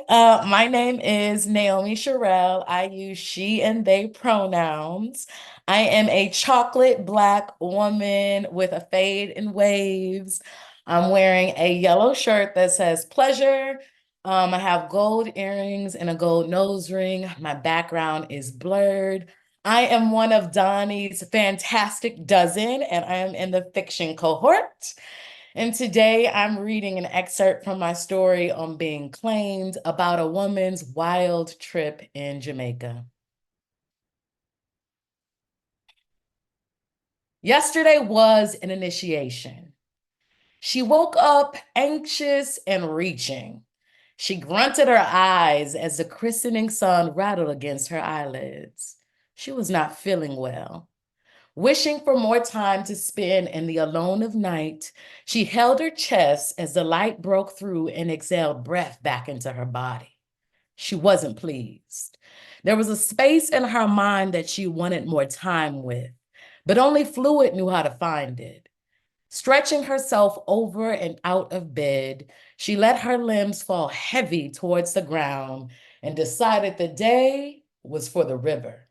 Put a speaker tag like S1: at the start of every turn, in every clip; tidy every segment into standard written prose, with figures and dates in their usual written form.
S1: My name is Naomi Scherelle. I use she and they pronouns. I am a chocolate black woman with a fade and waves. I'm wearing a yellow shirt that says pleasure. I have gold earrings and a gold nose ring. My background is blurred. I am one of Donnie's fantastic dozen, and I am in the fiction cohort. And today I'm reading an excerpt from my story on being claimed about a woman's wild trip in Jamaica. Yesterday was an initiation. She woke up anxious and reaching. She grunted her eyes as the christening sun rattled against her eyelids. She was not feeling well. Wishing for more time to spend in the alone of night, she held her chest as the light broke through and exhaled breath back into her body. She wasn't pleased. There was a space in her mind that she wanted more time with, but only fluid knew how to find it. Stretching herself over and out of bed, she let her limbs fall heavy towards the ground and decided the day was for the river.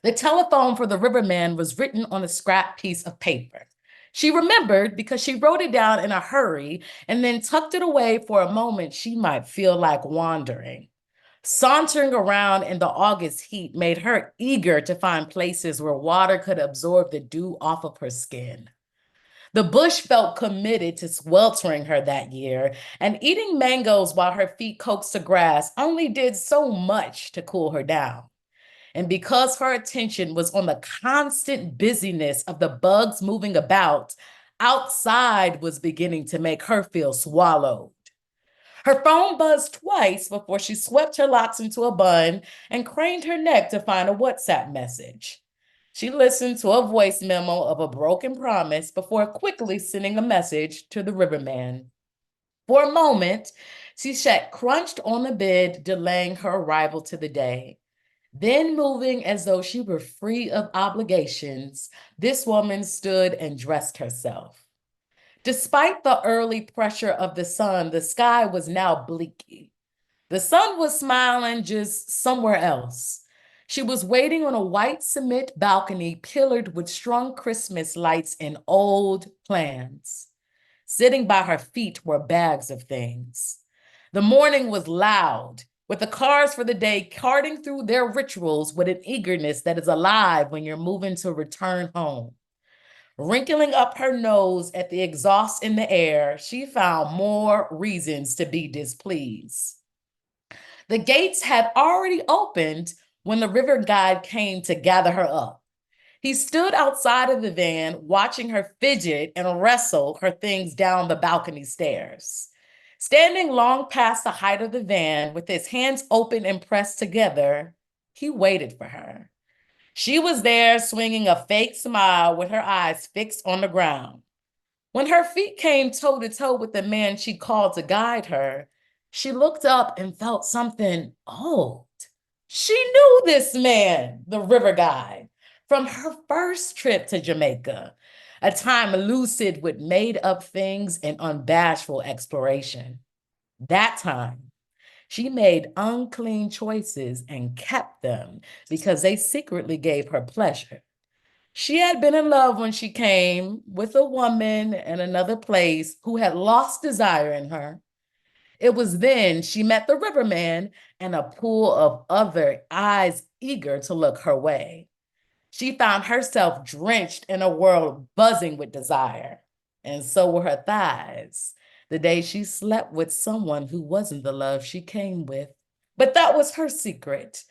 S1: The telephone for the riverman was written on a scrap piece of paper. She remembered because she wrote it down in a hurry and then tucked it away for a moment she might feel like wandering. Sauntering around in the August heat made her eager to find places where water could absorb the dew off of her skin. The bush felt committed to sweltering her that year, and eating mangoes while her feet coaxed the grass only did so much to cool her down. And because her attention was on the constant busyness of the bugs moving about, outside was beginning to make her feel swallowed. Her phone buzzed twice before she swept her locks into a bun and craned her neck to find a WhatsApp message. She listened to a voice memo of a broken promise before quickly sending a message to the riverman. For a moment, she sat crunched on the bed, delaying her arrival to the day. Then, moving as though she were free of obligations, this woman stood and dressed herself. Despite the early pressure of the sun, the sky was now bleaky. The sun was smiling just somewhere else. She was waiting on a white cement balcony pillared with strung Christmas lights and old plans. Sitting by her feet were bags of things. The morning was loud, with the cars for the day carting through their rituals with an eagerness that is alive when you're moving to return home. Wrinkling up her nose at the exhaust in the air, she found more reasons to be displeased. The gates had already opened when the river guide came to gather her up. He stood outside of the van, watching her fidget and wrestle her things down the balcony stairs. Standing long past the height of the van, with his hands open and pressed together, he waited for her. She was there swinging a fake smile with her eyes fixed on the ground. When her feet came toe to toe with the man she called to guide her, she looked up and felt something old. She knew this man, the river guide, from her first trip to Jamaica, a time lucid with made up things and unbashful exploration. That time, she made unclean choices and kept them because they secretly gave her pleasure. She had been in love when she came with a woman in another place who had lost desire in her. It was then she met the riverman and a pool of other eyes eager to look her way. She found herself drenched in a world buzzing with desire, and so were her thighs the day she slept with someone who wasn't the love she came with. But that was her secret,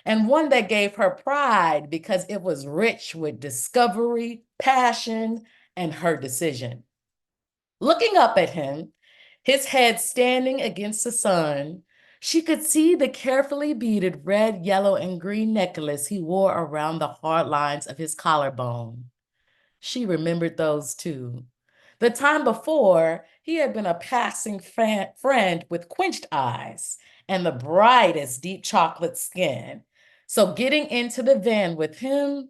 S1: and one that gave her pride because it was rich with discovery, passion, and her decision. Looking up at him, his head standing against the sun, she could see the carefully beaded red, yellow, and green necklace he wore around the hard lines of his collarbone. She remembered those too. The time before, he had been a passing friend with quenched eyes and the brightest deep chocolate skin. So getting into the van with him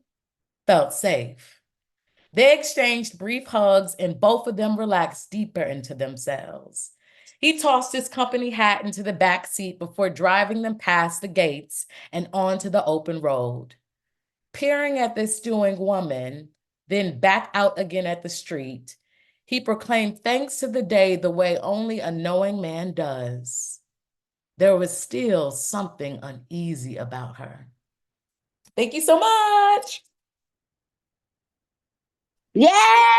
S1: felt safe. They exchanged brief hugs and both of them relaxed deeper into themselves. He tossed his company hat into the back seat before driving them past the gates and onto the open road. Peering at the stewing woman, then back out again at the street, he proclaimed thanks to the day the way only a knowing man does. There was still something uneasy about her. Thank you so much.
S2: Yay!